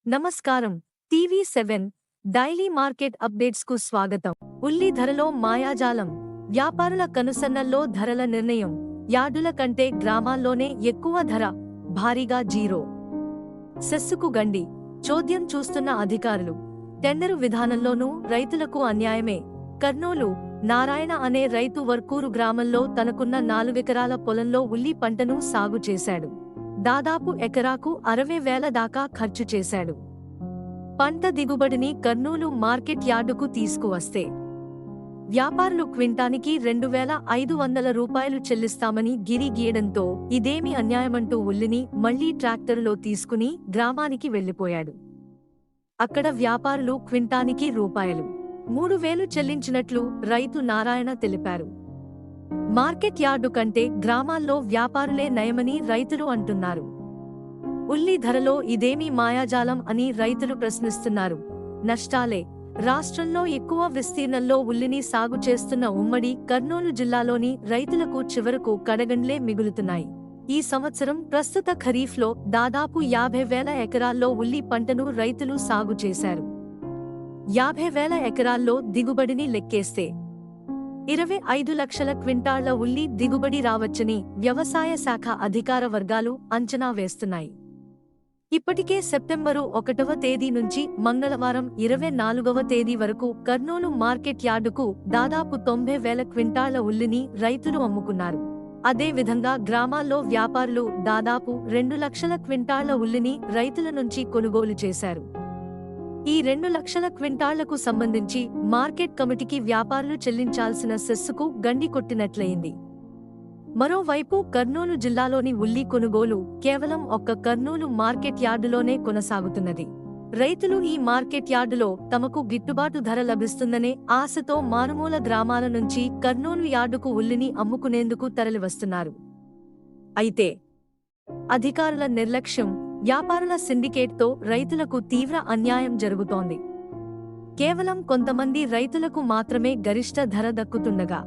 నమస్కారం. టీవీ7 daily market updates కు స్వాగతం. ఉల్లి ధరలో మాయాజాలం. వ్యాపారుల కనుసన్నల్లో ధరల నిర్ణయం. యార్డుల కంటే గ్రామాల్లోనే ఎక్కువ ధర. భారీగా జీరో సెస్సుకు గండి. చోద్యం చూస్తున్న అధికారులు. టెండరు విధానంలోనూ రైతులకు అన్యాయమే. కర్నూలు నారాయణ అనే రైతు వర్కూరు గ్రామంలో తనకున్న 4 ఎకరాల పొలంలో ఉల్లి పంటను సాగు చేశాడు. దాదాపు ఎకరాకు 60,000 దాకా ఖర్చు చేశాడు. పంట దిగుబడిని కర్నూలు మార్కెట్ యార్డుకు తీసుకువస్తే వ్యాపారులు క్వింటానికి 2,500 రూపాయలు చెల్లిస్తామని గిరి గీయడంతో ఇదేమి అన్యాయమంటూ ఉల్లిని మళ్లీ ట్రాక్టరులో తీసుకుని గ్రామానికి వెళ్లిపోయాడు. అక్కడ వ్యాపారులు క్వింటానికి రూపాయలు 3,000 చెల్లించినట్లు రైతు నారాయణ తెలిపారు. మార్కెట్ యార్డు కంటే గ్రామాల్లో వ్యాపారులే నయమని రైతులు అంటున్నారు. ఉల్లి ధరలో ఇదేమీ మాయాజాలం అని రైతులు ప్రశ్నిస్తున్నారు. నష్టాలే. రాష్ట్రంలో ఎక్కువ విస్తీర్ణంలో ఉల్లిని సాగు చేస్తున్న ఉమ్మడి కర్నూలు జిల్లాలోని రైతులకు చివరకు కడగండ్లే మిగులుతున్నాయి. ఈ సంవత్సరం ప్రస్తుత ఖరీఫ్లో దాదాపు 50,000 ఎకరాల్లో ఉల్లి పంటను రైతులు సాగు చేశారు. 50,000 ఎకరాల్లో దిగుబడిని లెక్కేస్తే 25 లక్షల క్వింటాళ్ల ఉల్లి దిగుబడి రావచ్చని వ్యవసాయ శాఖ అధికార వర్గాలు అంచనా వేస్తున్నాయి. ఇప్పటికే సెప్టెంబరు 1వ తేదీ నుంచి మంగళవారం 24వ తేదీ వరకు కర్నూలు మార్కెట్ యార్డుకు దాదాపు 90,000 క్వింటాళ్ల ఉల్లిని రైతులు అమ్ముకున్నారు. అదే విధంగా గ్రామాల్లో వ్యాపారులు దాదాపు 2 లక్షల క్వింటాళ్ల ఉల్లిని రైతుల నుంచి కొనుగోలు చేశారు. ఈ 2 లక్షల క్వింటాళ్లకు సంబంధించి మార్కెట్ కమిటీకి వ్యాపారులు చెల్లించాల్సిన సెస్సుకు గండి కొట్టినట్లయింది. మరోవైపు కర్నూలు జిల్లాలోని ఉల్లి కొనుగోలు కేవలం ఒక్క కర్నూలు మార్కెట్ యార్డులోనే కొనసాగుతున్నది. రైతులు ఈ మార్కెట్ యార్డులో తమకు గిట్టుబాటు ధర లభిస్తుందనే ఆశతో మారుమూల గ్రామాల నుంచి కర్నూలు యార్డుకు ఉల్లిని అమ్ముకునేందుకు తరలివస్తున్నారు. అయితే అధికారుల నిర్లక్ష్యం, వ్యాపారుల సిండికేట్తో రైతులకు తీవ్ర అన్యాయం జరుగుతోంది. కేవలం కొంతమంది రైతులకు మాత్రమే గరిష్ట ధర దక్కుతుండగా,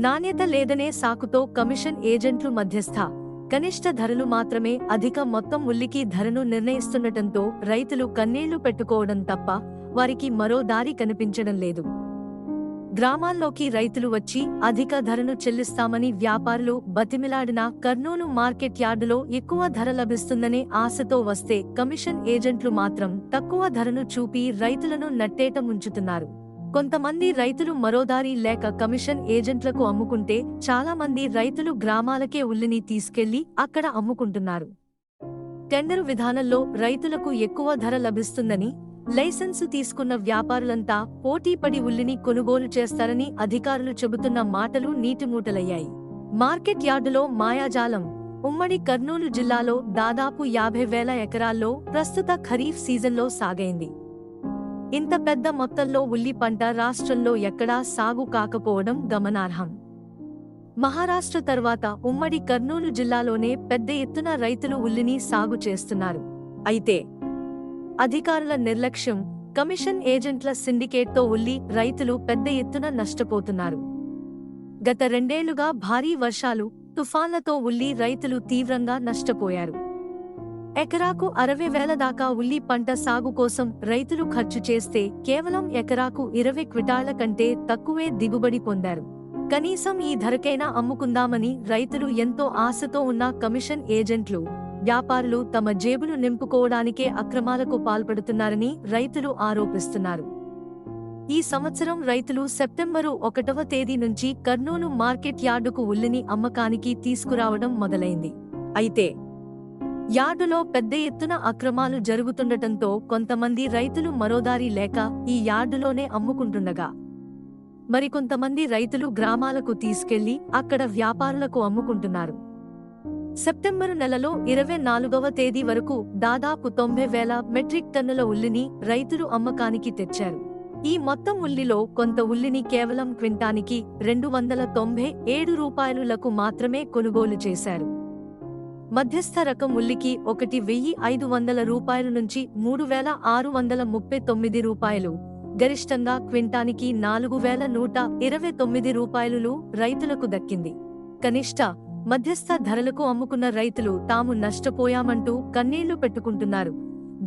నాణ్యత లేదనే సాకుతో కమిషన్ ఏజెంట్లు మధ్యస్థ కనిష్ట ధరలు మాత్రమే అధిక మొత్తం ఉల్లికి ధరను నిర్ణయిస్తుండటంతో రైతులు కన్నీళ్లు పెట్టుకోవడం తప్ప వారికి మరో దారి కనిపించడం లేదు. గ్రామాల్లోకి రైతులు వచ్చి అధిక ధరను చెల్లిస్తామని వ్యాపారులు బతిమిలాడినా కర్నూలు మార్కెట్ యార్డులో ఎక్కువ ధర లభిస్తుందనే ఆశతో వస్తే కమిషన్ ఏజెంట్లు మాత్రం తక్కువ ధరను చూపి రైతులను నట్టేట ముంచుతున్నారు. కొంతమంది రైతులు మరోదారి లేక కమిషన్ ఏజెంట్లకు అమ్ముకుంటే చాలా మంది రైతులు గ్రామాలకే ఉల్లిని తీసుకెళ్లి అక్కడ అమ్ముకుంటున్నారు. టెండరు విధానంలో రైతులకు ఎక్కువ ధర లభిస్తుందని లైసెన్సు తీసుకున్న వ్యాపారులంతా పోటీపడి ఉల్లిని కొనుగోలు చేస్తారని అధికారులు చెబుతున్న మాటలు నీటిమూటలయ్యాయి. మార్కెట్ యార్డులో మాయాజాలం. ఉమ్మడి కర్నూలు జిల్లాలో దాదాపు 50,000 ఎకరాల్లో ప్రస్తుత ఖరీఫ్ సీజన్లో సాగైంది. ఇంత పెద్ద మొత్తంలో ఉల్లి పంట రాష్ట్రంలో ఎక్కడా సాగు కాకపోవడం గమనార్హం. మహారాష్ట్ర తర్వాత ఉమ్మడి కర్నూలు జిల్లాలోనే పెద్ద ఎత్తున రైతులు ఉల్లిని సాగు చేస్తున్నారు. అయితే అధికారుల నిర్లక్ష్యం, కమిషన్ ఏజెంట్ల సిండికేట్తో ఉల్లి రైతులు పెద్ద ఎత్తున నష్టపోతున్నారు. గత 2 ఏళ్లుగా భారీ వర్షాలు, తుఫాన్లతో ఉల్లి రైతులు తీవ్రంగా నష్టపోయారు. ఎకరాకు 60,000 దాకా ఉల్లి పంట సాగు కోసం రైతులు ఖర్చు చేస్తే కేవలం ఎకరాకు 20 క్వింటాళ్ల కంటే తక్కువే దిగుబడి పొందారు. కనీసం ఈ ధరకైనా అమ్ముకుందామని రైతులు ఎంతో ఆశతో ఉన్న కమిషన్ ఏజెంట్లు, వ్యాపారులు తమ జేబులు నింపుకోవడానికే అక్రమాలకు పాల్పడుతున్నారని రైతులు ఆరోపిస్తున్నారు. ఈ సంవత్సరం రైతులు సెప్టెంబరు 1వ తేదీ నుంచి కర్నూలు మార్కెట్ యార్డుకు ఉల్లిని అమ్మకానికి తీసుకురావడం మొదలైంది. అయితే యార్డులో పెద్ద ఎత్తున అక్రమాలు జరుగుతుండటంతో కొంతమంది రైతులు మరోదారి లేక ఈ యార్డులోనే అమ్ముకుంటుండగా, మరికొంతమంది రైతులు గ్రామాలకు తీసుకెళ్లి అక్కడ వ్యాపారులకు అమ్ముకుంటున్నారు. సెప్టెంబరు నెలలో 24వ తేదీ వరకు దాదాపు 90,000 మెట్రిక్ టన్నుల ఉల్లిని రైతులు అమ్మకానికి తెచ్చారు. ఈ మొత్తం ఉల్లిలో కొంత ఉల్లిని కేవలం క్వింటానికి 297 రూపాయలకు మాత్రమే కొనుగోలు చేశారు. మధ్యస్థ రకం ఉల్లికి 1,500 రూపాయల నుంచి 3,639 రూపాయలు, గరిష్టంగా క్వింటానికి 4,129 రూపాయలు రైతులకు దక్కింది. కనిష్ట, మధ్యస్థ ధరలకు అమ్ముకున్న రైతులు తాము నష్టపోయామంటూ కన్నీళ్లు పెట్టుకుంటున్నారు.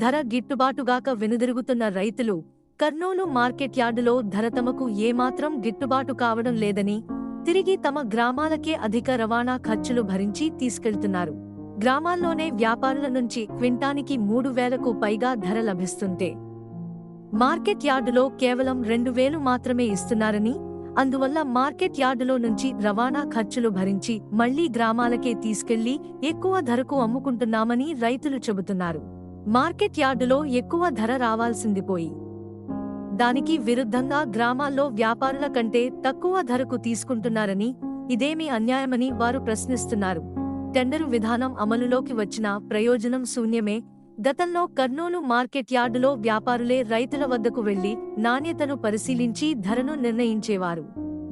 ధర గిట్టుబాటుగాక వెనుదిరుగుతున్న రైతులు కర్నూలు మార్కెట్ యార్డులో ధర తమకు ఏమాత్రం గిట్టుబాటు కావడం లేదని తిరిగి తమ గ్రామాలకే అధిక రవాణా ఖర్చులు భరించి తీసుకెళ్తున్నారు. గ్రామాల్లోనే వ్యాపారుల నుంచి క్వింటానికి 3,000కు పైగా ధర లభిస్తుంటే మార్కెట్ యార్డులో కేవలం 2,000 మాత్రమే ఇస్తున్నారని, అందువల్ల మార్కెట్ యార్డులో నుంచి రవాణా ఖర్చులు భరించి మళ్లీ గ్రామాలకే తీసుకెళ్లి ఎక్కువ ధరకు అమ్ముకుంటున్నామని రైతులు చెబుతున్నారు. మార్కెట్ యార్డులో ఎక్కువ ధర రావాల్సింది పోయి దానికి విరుద్ధంగా గ్రామాల్లో వ్యాపారుల కంటే తక్కువ ధరకు తీసుకుంటున్నారని, ఇదేమీ అన్యాయమని వారు ప్రశ్నిస్తున్నారు. టెండరు విధానం అమలులోకి వచ్చినా ప్రయోజనం శూన్యమే. గతంలో కర్నూలు మార్కెట్ యార్డులో వ్యాపారులే రైతుల వద్దకు వెళ్లి నాణ్యతను పరిశీలించి ధరను నిర్ణయించేవారు.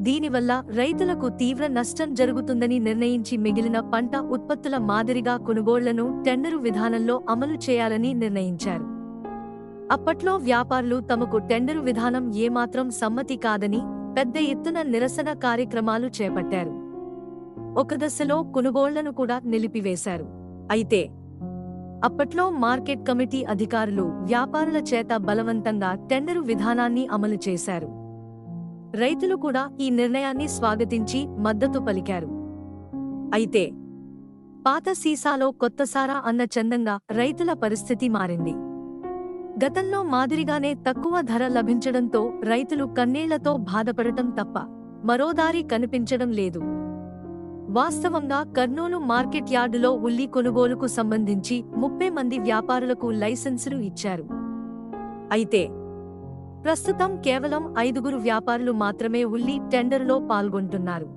దీనివల్ల రైతులకు తీవ్ర నష్టం జరుగుతుందని నిర్ణయించి మిగిలిన పంట ఉత్పత్తుల మాదిరిగా కొనుగోళ్లను టెండరు విధానంలో అమలు చేయాలని నిర్ణయించారు. అప్పట్లో వ్యాపారులు తమకు టెండరు విధానం ఏమాత్రం సమ్మతి కాదని పెద్ద ఎత్తున నిరసన కార్యక్రమాలు చేపట్టారు. ఒక దశలో కొనుగోళ్లను కూడా నిలిపివేశారు. అయితే అప్పట్లో మార్కెట్ కమిటీ అధికారులు వ్యాపారుల చేత బలవంతంగా టెండరు విధానాన్ని అమలు చేశారు. రైతులు కూడా ఈ నిర్ణయాన్ని స్వాగతించి మద్దతు పలికారు. అయితే పాత సీసాలో కొత్త సారా అన్న చందంగా రైతుల పరిస్థితి మారింది. గతంలో మాదిరిగానే తక్కువ ధర లభించడంతో రైతులు కన్నీళ్లతో బాధపడటం తప్ప మరో దారి కనిపించడం లేదు. వాస్తవంగా కర్నూలు మార్కెట్ యార్డులో ఉల్లి కొనుగోలుకు సంబంధించి 30 మంది వ్యాపారులకు లైసెన్సులు ఇచ్చారు. అయితే ప్రస్తుతం కేవలం 5 వ్యాపారులు మాత్రమే ఉల్లి టెండరులో పాల్గొంటున్నారు.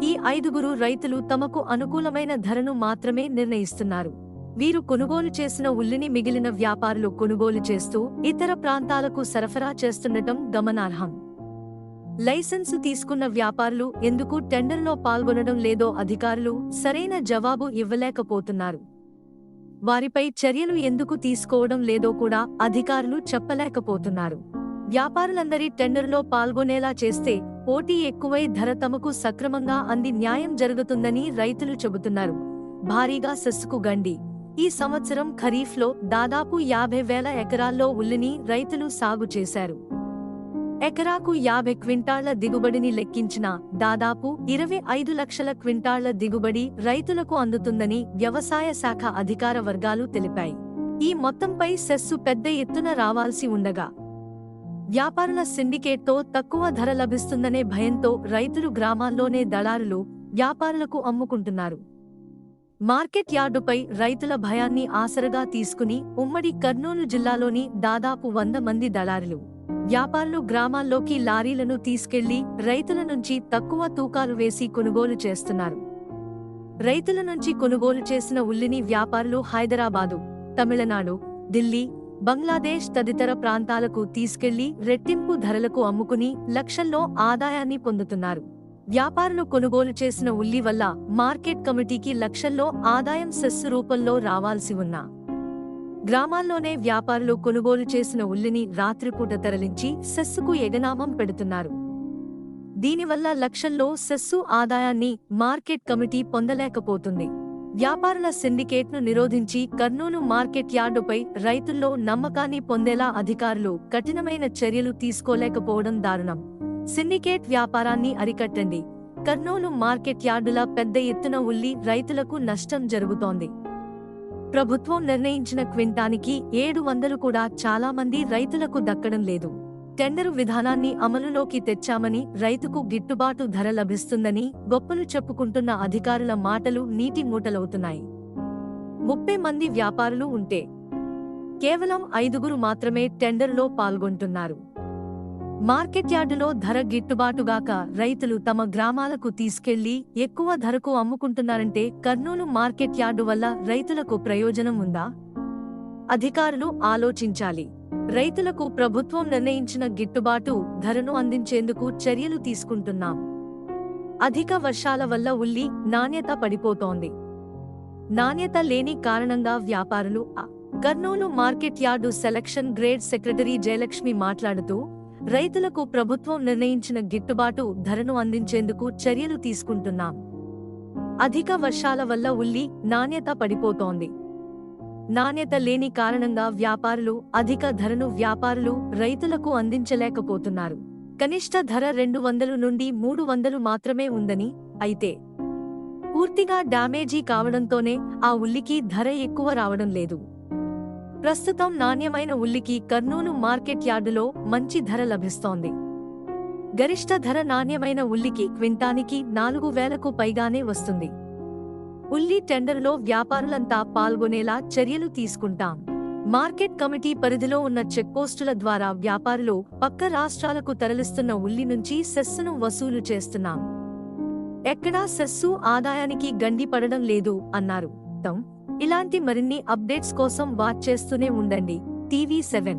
ఈ 5 రైతులు తమకు అనుకూలమైన ధరను మాత్రమే నిర్ణయిస్తున్నారు. వీరు కొనుగోలు చేసిన ఉల్లిని మిగిలిన వ్యాపారులు కొనుగోలు చేస్తూ ఇతర ప్రాంతాలకు సరఫరా చేస్తుండటం గమనార్హం. లైసెన్సు తీసుకున్న వ్యాపారులు ఎందుకు టెండర్లో పాల్గొనడం లేదో అధికారులు సరైన జవాబు ఇవ్వలేకపోతున్నారు. వారిపై చర్యలు ఎందుకు తీసుకోవడం లేదో కూడా అధికారులు చెప్పలేకపోతున్నారు. వ్యాపారులందరి టెండర్లో పాల్గొనేలా చేస్తే పోటీ ఎక్కువై ధర తమకు సక్రమంగా అంది న్యాయం జరుగుతుందని రైతులు చెబుతున్నారు. భారీగా సెస్సుకు గండి. ఈ సంవత్సరం ఖరీఫ్లో దాదాపు 50,000 ఎకరాల్లో ఉల్లిని రైతులు సాగు చేశారు. ఎకరాకు 50 క్వింటాళ్ల దిగుబడిని లెక్కించినా దాదాపు 25 లక్షల క్వింటాళ్ల దిగుబడి రైతులకు అందుతుందని వ్యవసాయ శాఖ అధికార వర్గాలు తెలిపాయి. ఈ మొత్తంపై సెస్సు పెద్ద ఎత్తున రావాల్సి ఉండగా వ్యాపారుల సిండికేట్తో తక్కువ ధర లభిస్తుందనే భయంతో రైతులు గ్రామాల్లోనే దళారులు వ్యాపారులకు అమ్ముకుంటున్నారు. మార్కెట్ యార్డుపై రైతుల భయాన్ని ఆసరగా తీసుకుని ఉమ్మడి కర్నూలు జిల్లాలోని దాదాపు 100 మంది దళారులు వ్యాపారులు గ్రామాల్లోకి లారీలను తీసుకెళ్లి రైతుల నుంచి తక్కువ తూకాలు వేసి కొనుగోలు చేస్తున్నారు. రైతుల నుంచి కొనుగోలు చేసిన ఉల్లిని వ్యాపారులు హైదరాబాదు, తమిళనాడు, ఢిల్లీ, బంగ్లాదేశ్ తదితర ప్రాంతాలకు తీసుకెళ్లి రెట్టింపు ధరలకు అమ్ముకుని లక్షల్లో ఆదాయాన్ని పొందుతున్నారు. వ్యాపారులు కొనుగోలు చేసిన ఉల్లి వల్ల మార్కెట్ కమిటీకి లక్షల్లో ఆదాయం సెస్సు రూపంలో రావాల్సి ఉన్నా గ్రామాల్లోనే వ్యాపారులు కొనుగోలు చేసిన ఉల్లిని రాత్రిపూట తరలించి సెస్సుకు ఎగనామం పెడుతున్నారు. దీనివల్ల లక్షల్లో సెస్సు ఆదాయాన్ని మార్కెట్ కమిటీ పొందలేకపోతుంది. వ్యాపారుల సిండికేట్ను నిరోధించి కర్నూలు మార్కెట్ యార్డుపై రైతుల్లో నమ్మకాన్ని పొందేలా అధికారులు కఠినమైన చర్యలు తీసుకోలేకపోవడం దారుణం. సిండికేట్ వ్యాపారాన్ని అరికట్టండి. కర్నూలు మార్కెట్ యార్డుల పెద్ద ఎత్తున ఉల్లి రైతులకు నష్టం జరుగుతోంది. ప్రభుత్వం నిర్ణయించిన క్వింటానికి 700 కూడా చాలా మంది రైతులకు దక్కడం లేదు. టెండరు విధానాన్ని అమలులోకి తెచ్చామని రైతుకు గిట్టుబాటు ధర లభిస్తుందని గొప్పలు చెప్పుకుంటున్న అధికారుల మాటలు నీటి మూటలవుతున్నాయి. 30 మంది వ్యాపారులు ఉంటే కేవలం 5 మాత్రమే టెండర్లో పాల్గొంటున్నారు. మార్కెట్ యార్డులో ధర గిట్టుబాటుగాక రైతులు తమ గ్రామాలకు తీసుకెళ్లి ఎక్కువ ధరకు అమ్ముకుంటున్నారంటే కర్నూలు మార్కెట్ యార్డు వల్ల రైతులకు ప్రయోజనం ఉందా? అధికారులు ఆలోచించాలి. రైతులకు ప్రభుత్వం నిర్ణయించిన గిట్టుబాటు ధరను అందించేందుకు చర్యలు తీసుకుంటున్నాం. అధిక వర్షాల వల్ల ఉల్లి నాణ్యత పడిపోతోంది. నాణ్యత లేని కారణంగా వ్యాపారులు Kurnool market yard selection grade secretary Jayalakshmi మాట్లాడుతూ రైతులకు ప్రభుత్వం నిర్ణయించిన గిట్టుబాటు ధరను అందించేందుకు చర్యలు తీసుకుంటున్నాం. అధిక వర్షాల వల్ల ఉల్లి నాణ్యత పడిపోతోంది. నాణ్యత లేని కారణంగా వ్యాపారులు అధిక ధరను రైతులకు అందించలేకపోతున్నారు. కనిష్ట ధర 200 నుండి 300 మాత్రమే ఉందని, అయితే పూర్తిగా డ్యామేజీ కావడంతోనే ఆ ఉల్లికి ధర ఎక్కువ రావడం లేదు. ప్రస్తుతం నాణ్యమైన ఉల్లికి కర్నూలు మార్కెట్ యార్డులో మంచి ధర లభిస్తోంది. గరిష్ట ధర నాణ్యమైన ఉల్లికి క్వింటానికి 4,000కు పైగానే వస్తుంది. ఉల్లి టెండర్లో వ్యాపారులంతా పాల్గొనేలా చర్యలు తీసుకుంటాం. మార్కెట్ కమిటీ పరిధిలో ఉన్న చెక్పోస్టుల ద్వారా వ్యాపారులు పక్క రాష్ట్రాలకు తరలిస్తున్న ఉల్లి నుంచి సెస్సును వసూలు చేస్తున్నాం. ఎక్కడా సెస్సు ఆదాయానికి గండి పడడం లేదు అన్నారు. ఇలాంటి మరిన్ని అప్డేట్స్ కోసం వాచ్ చేస్తూనే ఉండండి టీవీ7.